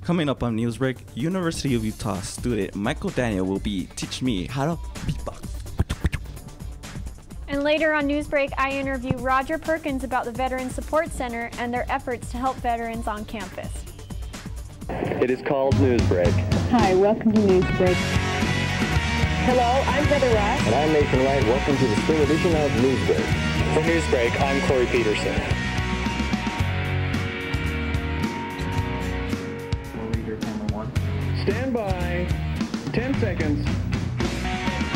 Coming up on Newsbreak, University of Utah student Michael Daniel will be teach me how to beatbox. And later on Newsbreak, I interview Roger Perkins about the Veteran Support Center and their efforts to help veterans on campus. It is called Newsbreak. Hi, welcome to Newsbreak. Hello, I'm Heather Ross. And I'm Nathan Wright. Welcome to the spring edition of Newsbreak. For Newsbreak, I'm Corey Peterson. Stand by. 10 seconds.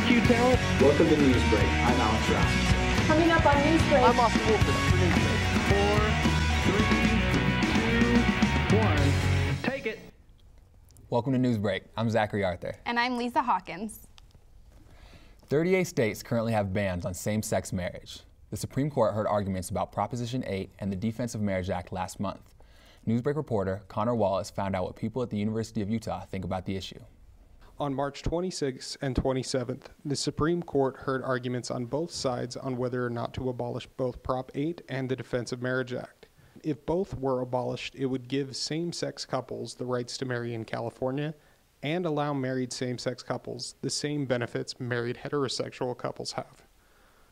Cue talent. Welcome to Newsbreak. I'm Alex Ross. Coming up on Newsbreak. I'm Austin Wolford for Newsbreak. 4, 3, 2, 1. Take it. Welcome to Newsbreak. I'm Zachary Arthur. And I'm Lisa Hawkins. 38 states currently have bans on same-sex marriage. The Supreme Court heard arguments about Proposition 8 and the Defense of Marriage Act last month. Newsbreak reporter Connor Wallace found out what people at the University of Utah think about the issue. On March 26th and 27th, the Supreme Court heard arguments on both sides on whether or not to abolish both Prop 8 and the Defense of Marriage Act. If both were abolished, it would give same-sex couples the rights to marry in California and allow married same-sex couples the same benefits married heterosexual couples have.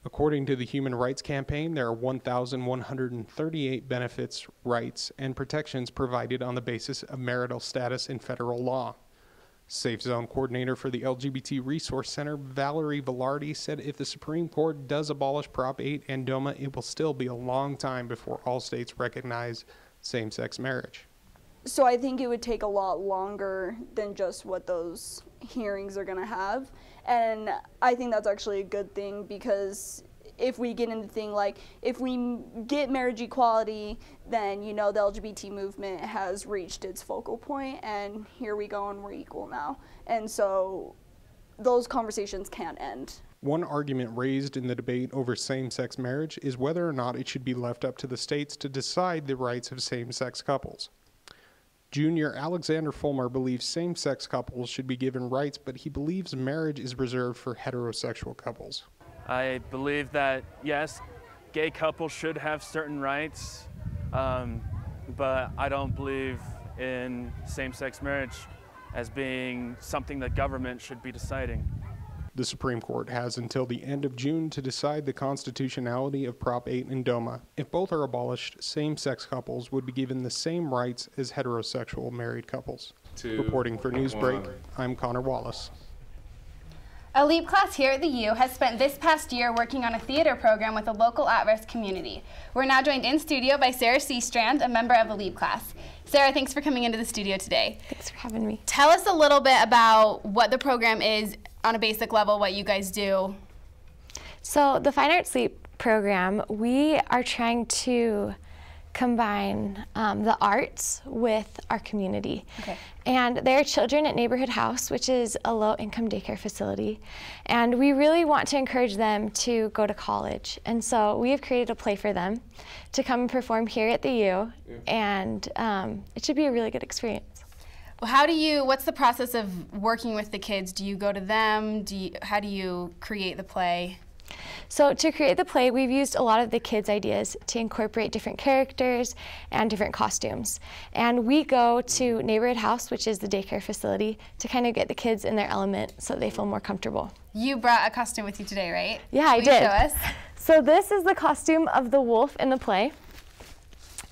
According to the Human Rights Campaign, there are 1,138 benefits, rights, and protections provided on the basis of marital status in federal law. Safe Zone Coordinator for the LGBT Resource Center, Valerie Velarde, said if the Supreme Court does abolish Prop 8 and DOMA, it will still be a long time before all states recognize same-sex marriage. So I think it would take a lot longer than just what those hearings are going to have. And I think that's actually a good thing, because if we get into things like, if we get marriage equality, then, you know, the LGBT movement has reached its focal point, and here we go and we're equal now. And so those conversations can't end. One argument raised in the debate over same-sex marriage is whether or not it should be left up to the states to decide the rights of same-sex couples. Junior Alexander Fulmer believes same-sex couples should be given rights, but he believes marriage is reserved for heterosexual couples. I believe that, yes, gay couples should have certain rights, but I don't believe in same-sex marriage as being something that government should be deciding. The Supreme Court has until the end of June to decide the constitutionality of Prop 8 and DOMA. If both are abolished, same-sex couples would be given the same rights as heterosexual married couples. Reporting for Newsbreak, I'm Connor Wallace. A LEAP class here at the U has spent this past year working on a theater program with a local at-risk community. We're now joined in studio by Sarah Seastrand, a member of the LEAP class. Sarah, thanks for coming into the studio today. Thanks for having me. Tell us a little bit about what the program is on a basic level, what you guys do. So the Fine Arts LEAP program, we are trying to combine the arts with our community. Okay. And there are children at Neighborhood House, which is a low-income daycare facility, and we really want to encourage them to go to college. And so we have created a play for them to come and perform here at the U, and it should be a really good experience. Well, what's the process of working with the kids? Do you go to them? How do you create the play? So to create the play, we've used a lot of the kids' ideas to incorporate different characters and different costumes. And we go to Neighborhood House, which is the daycare facility, to kind of get the kids in their element so they feel more comfortable. You brought a costume with you today, right? Yeah, I did. Show us. So this is the costume of the wolf in the play.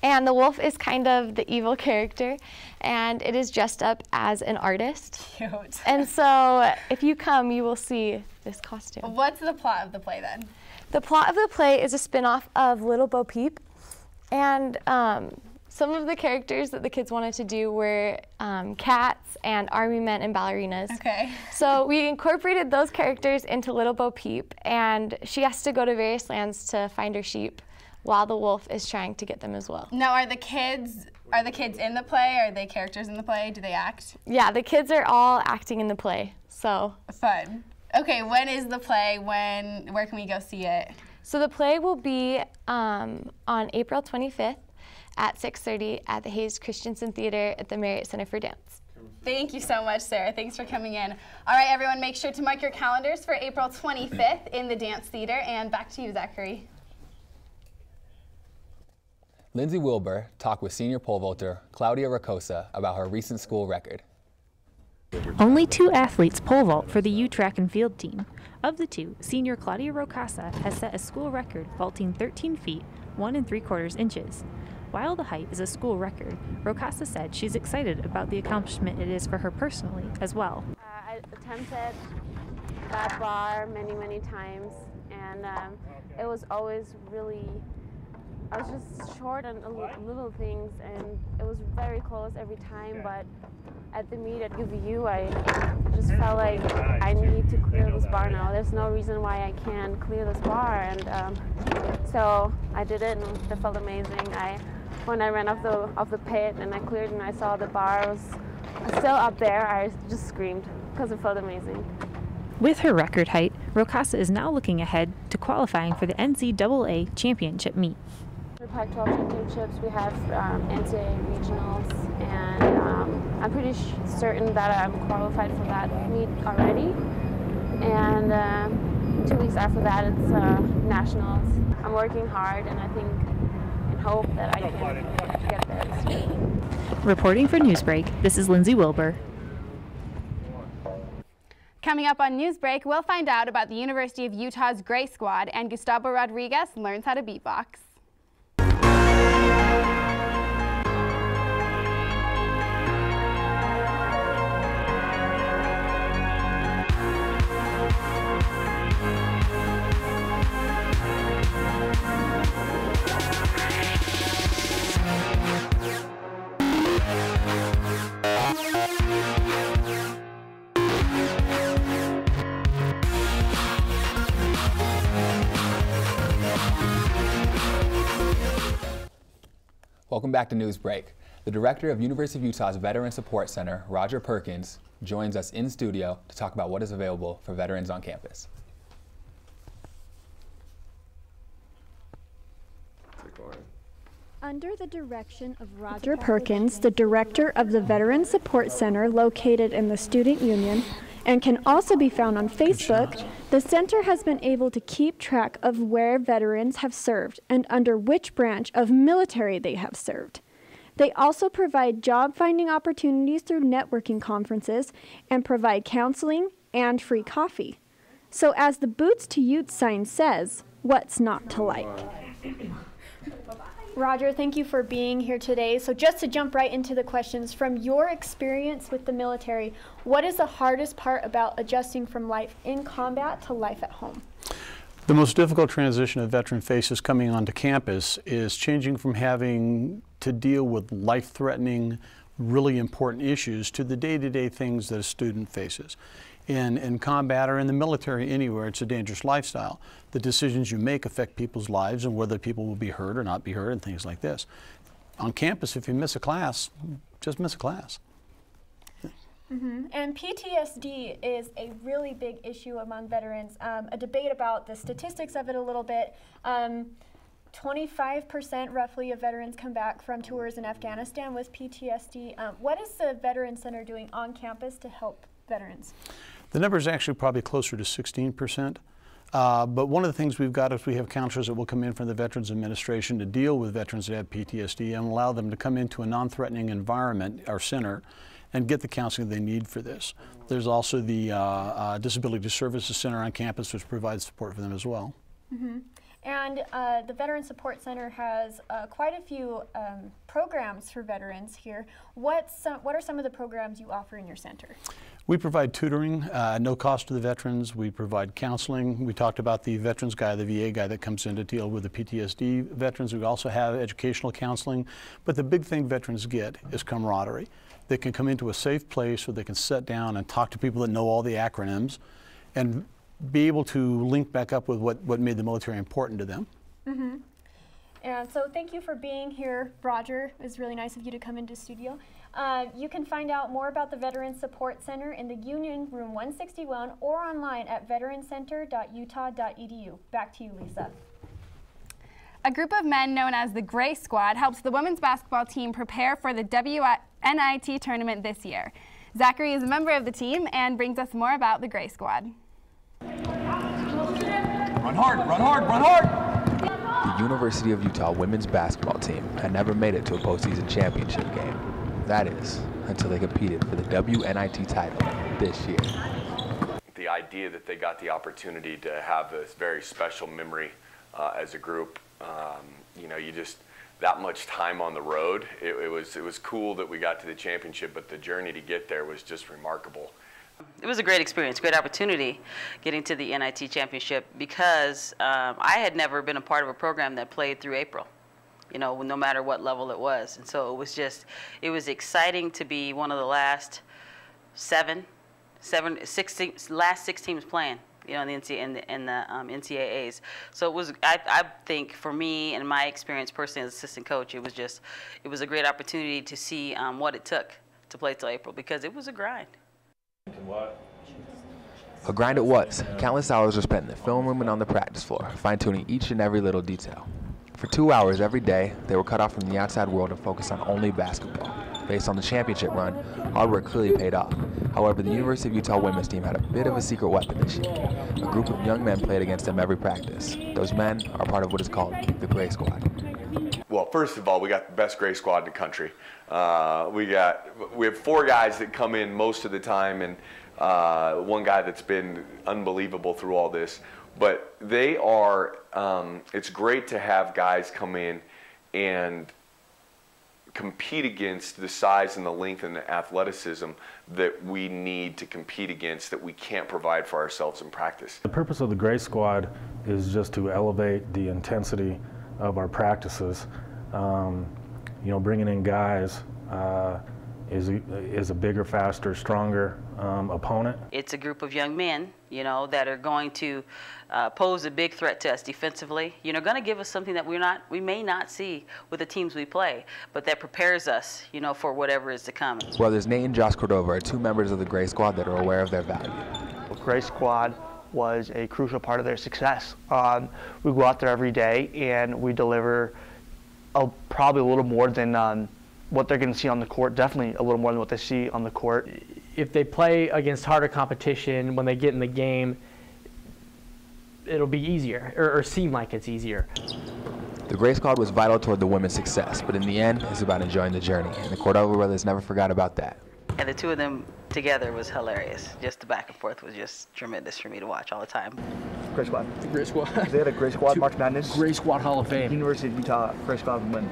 And the wolf is kind of the evil character, and it is dressed up as an artist. Cute. And so if you come, you will see this costume. What's the plot of the play then? The plot of the play is a spin-off of Little Bo Peep, and some of the characters that the kids wanted to do were cats and army men and ballerinas. Okay. So we incorporated those characters into Little Bo Peep, and she has to go to various lands to find her sheep, while the wolf is trying to get them as well. Now, are the kids in the play? Are they characters in the play? Do they act? Yeah, the kids are all acting in the play, so. Fun. Okay, when is the play? Where can we go see it? So the play will be on April 25th at 6:30 at the Hayes Christensen Theater at the Marriott Center for Dance. Thank you so much, Sarah. Thanks for coming in. All right, everyone, make sure to mark your calendars for April 25th in the Dance Theater, and back to you, Zachary. Lindsay Wilbur talked with senior pole vaulter Claudia Rocosa about her recent school record. Only 2 athletes pole vault for the U track and field team. Of the 2, senior Claudia Rocosa has set a school record vaulting 13 feet, 1 3/4 inches. While the height is a school record, Rocosa said she's excited about the accomplishment it is for her personally as well. I attempted that bar many times, and it was always really, I was just short on little things, and it was very close every time, but at the meet at UVU, I just felt like I need to clear this bar now. There's no reason why I can't clear this bar, and so I did it, and it felt amazing. When I ran off the pit and I cleared and I saw the bar was still up there, I just screamed because it felt amazing. With her record height, Rocosa is now looking ahead to qualifying for the NCAA championship meet. For Pac-12 championships, we have NCAA regionals, and I'm pretty certain that I'm qualified for that meet already. And 2 weeks after that, it's nationals. I'm working hard, and I think and hope that I can get there this year. Reporting for Newsbreak, this is Lindsay Wilbur. Coming up on Newsbreak, we'll find out about the University of Utah's Gray Squad, and Gustavo Rodriguez learns how to beatbox. Welcome back to Newsbreak. The director of University of Utah's Veteran Support Center, Roger Perkins, joins us in studio to talk about what is available for veterans on campus. Under the direction of Roger Perkins, the director of the Veteran Support Center located in the Student Union, and can also be found on Facebook, the center has been able to keep track of where veterans have served and under which branch of military they have served. They also provide job finding opportunities through networking conferences and provide counseling and free coffee. So as the Boots to Utes sign says, what's not to like? Roger, thank you for being here today. So just to jump right into the questions, from your experience with the military, what is the hardest part about adjusting from life in combat to life at home? The most difficult transition a veteran faces coming onto campus is changing from having to deal with life-threatening, really important issues to the day-to-day things that a student faces. In combat or in the military anywhere, it's a dangerous lifestyle. The decisions you make affect people's lives and whether people will be hurt or not be hurt and things like this. On campus, if you miss a class, just miss a class. And PTSD is a really big issue among veterans. A debate about the statistics of it a little bit. 25% roughly of veterans come back from tours in Afghanistan with PTSD. What is the Veteran Center doing on campus to help veterans? The number is actually probably closer to 16%. But one of the things we've got is we have counselors that will come in from the Veterans Administration to deal with veterans that have PTSD and allow them to come into a non-threatening environment, our center, and get the counseling they need for this. There's also the Disability Services Center on campus, which provides support for them as well. And the Veteran Support Center has quite a few programs for veterans here. What are some of the programs you offer in your center? We provide tutoring, no cost to the veterans. We provide counseling. We talked about the veterans guy, the VA guy that comes in to deal with the PTSD veterans. We also have educational counseling. But the big thing veterans get is camaraderie. They can come into a safe place where they can sit down and talk to people that know all the acronyms and be able to link back up with what made the military important to them. And so thank you for being here, Roger. It was really nice of you to come into studio. You can find out more about the Veteran Support Center in the Union Room 161 or online at veterancenter.utah.edu. Back to you, Lisa. A group of men known as the Gray Squad helps the women's basketball team prepare for the WNIT tournament this year. Zachary is a member of the team and brings us more about the Gray Squad. Run hard, run hard, run hard! The University of Utah women's basketball team had never made it to a postseason championship game. That is, until they competed for the WNIT title this year. The idea that they got the opportunity to have this very special memory as a group, you know, you just, that much time on the road, it was cool that we got to the championship, but the journey to get there was just remarkable. It was a great experience, great opportunity getting to the NIT championship because I had never been a part of a program that played through April, you know, no matter what level it was. And so it was exciting to be one of the last last six teams playing, you know, in the NCAAs. So it was, I think for me and my experience personally as assistant coach, it was a great opportunity to see what it took to play till April because it was a grind. A grind it was. Countless hours were spent in the film room and on the practice floor, fine-tuning each and every little detail. For 2 hours every day, they were cut off from the outside world and focused on only basketball. Based on the championship run, hard work clearly paid off. However, the University of Utah women's team had a bit of a secret weapon this year. A group of young men played against them every practice. Those men are part of what is called the Gray Squad. Well, first of all, we got the best Gray Squad in the country. We have 4 guys that come in most of the time, and one guy that's been unbelievable through all this. But they are, it's great to have guys come in and compete against the size and the length and the athleticism that we need to compete against that we can't provide for ourselves in practice. The purpose of the Gray Squad is just to elevate the intensity of our practices. You know, bringing in guys is a bigger, faster, stronger opponent. It's a group of young men, you know, that are going to pose a big threat to us defensively. You know, going to give us something that we may not see with the teams we play, but that prepares us, you know, for whatever is to come. Brothers Nate and Josh Cordova are 2 members of the Gray Squad that are aware of their value. The Gray Squad was a crucial part of their success. We go out there every day and we deliver probably a little more than what they're going to see on the court, definitely a little more than what they see on the court. If they play against harder competition, when they get in the game, it'll be easier, or seem like it's easier. The Gray Squad was vital toward the women's success, but in the end, it's about enjoying the journey, and the Cordova brothers never forgot about that. And the 2 of them together was hilarious. Just the back and forth was just tremendous for me to watch all the time. Gray Squad. The Gray Squad. They had a Gray Squad March Madness. Gray Squad Hall of Fame. University of Utah Gray Squad win.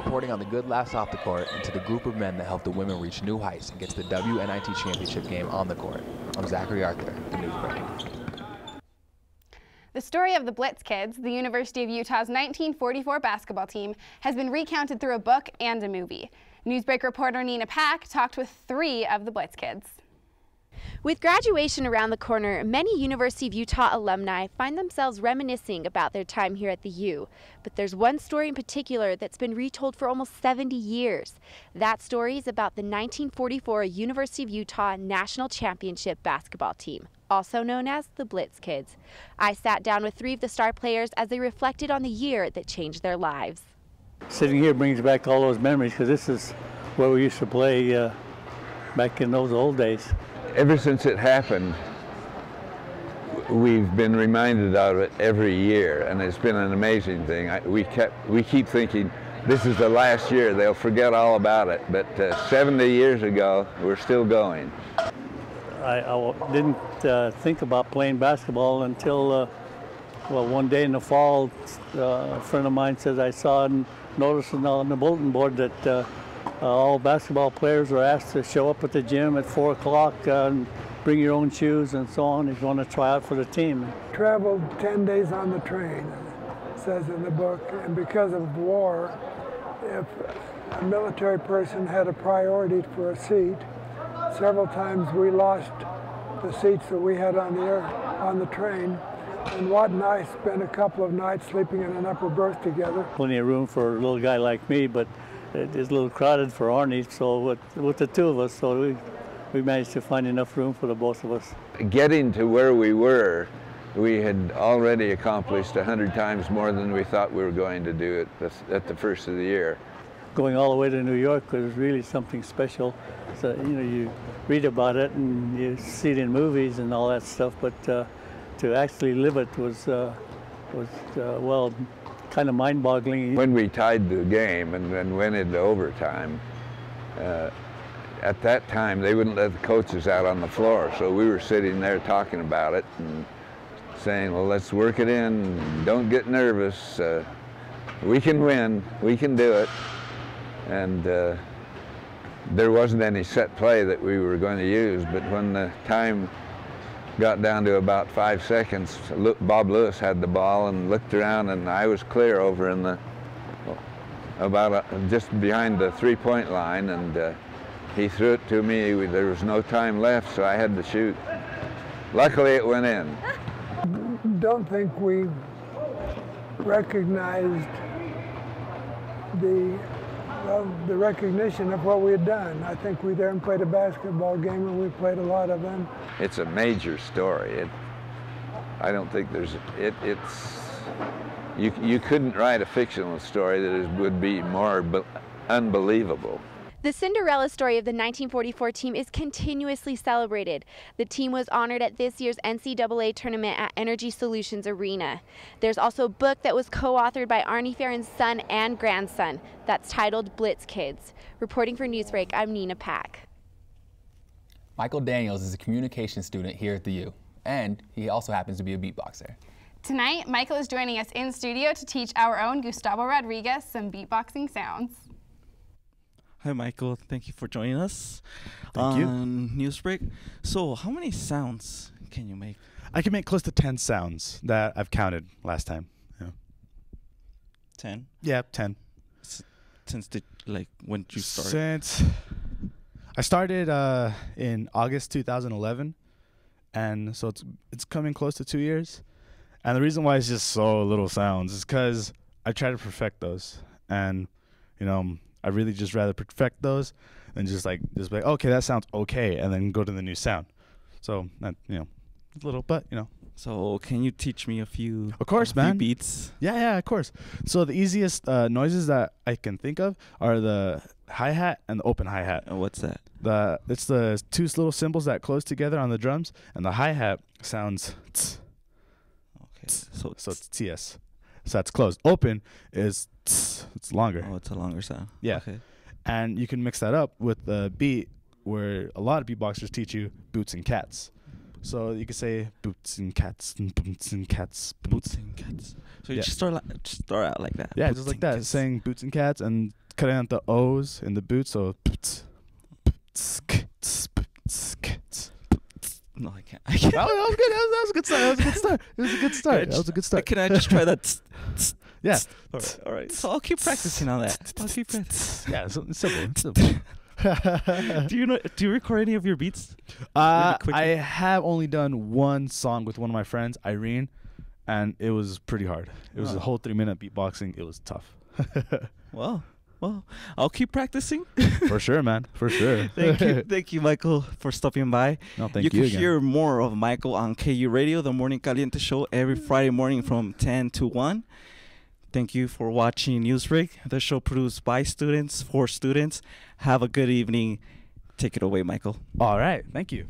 Reporting on the good laughs off the court and to the group of men that helped the women reach new heights and get to the WNIT championship game on the court. I'm Zachary Arthur, the Newsbreak. The story of the Blitz Kids, the University of Utah's 1944 basketball team, has been recounted through a book and a movie. Newsbreak reporter Nina Pack talked with 3 of the Blitz Kids. With graduation around the corner, many University of Utah alumni find themselves reminiscing about their time here at the U. But there's one story in particular that's been retold for almost 70 years. That story is about the 1944 University of Utah National Championship basketball team, also known as the Blitz Kids. I sat down with 3 of the star players as they reflected on the year that changed their lives. Sitting here brings back all those memories because this is where we used to play back in those old days. Ever since it happened, we've been reminded of it every year, and it's been an amazing thing. We keep thinking this is the last year, they'll forget all about it, but 70 years ago, we're still going. I didn't think about playing basketball until, well, one day in the fall, a friend of mine says I saw and noticed on the bulletin board that all basketball players are asked to show up at the gym at 4 o'clock and bring your own shoes and so on if you want to try out for the team. Traveled 10 days on the train, it says in the book, and because of war, if a military person had a priority for a seat, several times we lost the seats that we had on the train. And Watt and I spent a couple of nights sleeping in an upper berth together. Plenty of room for a little guy like me, but it is a little crowded for Arnie, so with the 2 of us, so we managed to find enough room for the both of us. Getting to where we were, we had already accomplished 100 times more than we thought we were going to do at the first of the year. Going all the way to New York was really something special. So, you know, you read about it and you see it in movies and all that stuff, but to actually live it was was, well, kind of mind-boggling. When we tied the game and then went into overtime, at that time they wouldn't let the coaches out on the floor, so we were sitting there talking about it and saying, well, let's work it in, don't get nervous, we can win, we can do it. And there wasn't any set play that we were going to use, but when the time got down to about 5 seconds, Bob Lewis had the ball and looked around, and I was clear over in the, just behind the three-point line, and he threw it to me. There was no time left, so I had to shoot. Luckily, it went in. Don't think we recognized the recognition of what we had done. I think we there and played a basketball game, and we played a lot of them. It's a major story. I don't think there's, you couldn't write a fictional story that would be more unbelievable. The Cinderella story of the 1944 team is continuously celebrated. The team was honored at this year's NCAA tournament at Energy Solutions Arena. There's also a book that was co-authored by Arnie Farron's son and grandson that's titled Blitz Kids. Reporting for Newsbreak, I'm Nina Pack. Michael Daniels is a communication student here at the U, and he also happens to be a beatboxer. Tonight, Michael is joining us in studio to teach our own Gustavo Rodriguez some beatboxing sounds. Hi, Michael. Thank you for joining us Thank you. on Newsbreak. So, how many sounds can you make? I can make close to 10 sounds that I've counted last time. Yeah. 10? Yeah, 10. Since when did you start? Since I started in August 2011, and so it's coming close to 2 years. And the reason why it's just so little sounds is because I try to perfect those, and I really just rather perfect those than just like okay, that sounds okay, and then go to the new sound. So that a little, but So can you teach me a few? Of course, man. Beats. Yeah, of course. So the easiest noises that I can think of are the hi-hat and the open hi-hat. What's that? It's the two little cymbals that close together on the drums, and the hi-hat sounds tss. Okay. So it's TS. So that's closed. Open is tss, it's longer. Oh, it's a longer sound. Yeah. Okay. And you can mix that up with the beat where a lot of beatboxers teach you boots and cats. So you can say boots and cats and boots and cats. Boots and cats. So you just start out like that. Yeah, boots just like that. Cats. Saying boots and cats and cutting out the O's in the boots. So boots, boots, cats, boots, cats. No, I can't. That was good. That was a good start. It was a good start. Can I just try that? Yeah. All right. So I'll keep practicing on that. I'll keep practicing. Yeah, it's simple. Do you record any of your beats? I have only done one song with one of my friends, Irene, and it was pretty hard. It was a whole 3-minute beatboxing. It was tough. Well, I'll keep practicing. For sure, man. For sure. Thank you, Michael, for stopping by. No, thank you. You can hear more of Michael on KU Radio, the Morning Caliente show, every Friday morning from 10 to 1. Thank you for watching Newsbreak, the show produced by students for students. Have a good evening. Take it away, Michael. All right. Thank you.